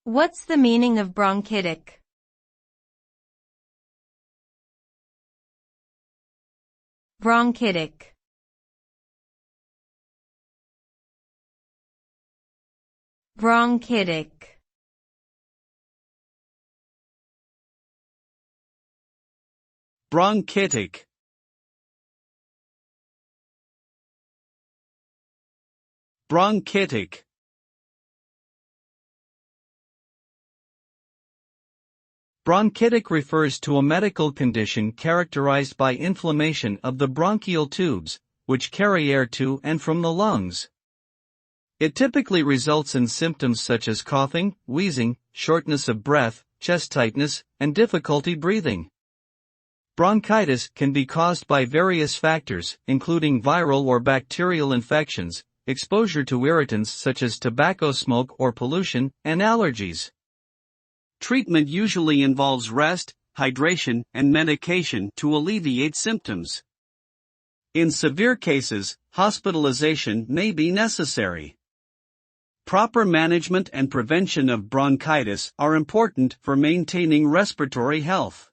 What's the meaning of bronchitic? Bronchitic. Bronchitic. Bronchitic. Bronchitic. Bronchitic refers to a medical condition characterized by inflammation of the bronchial tubes, which carry air to and from the lungs. It typically results in symptoms such as coughing, wheezing, shortness of breath, chest tightness, and difficulty breathing. Bronchitis can be caused by various factors, including viral or bacterial infections, exposure to irritants such as tobacco smoke or pollution, and allergies. Treatment usually involves rest, hydration, and medication to alleviate symptoms. In severe cases, hospitalization may be necessary. Proper management and prevention of bronchitis are important for maintaining respiratory health.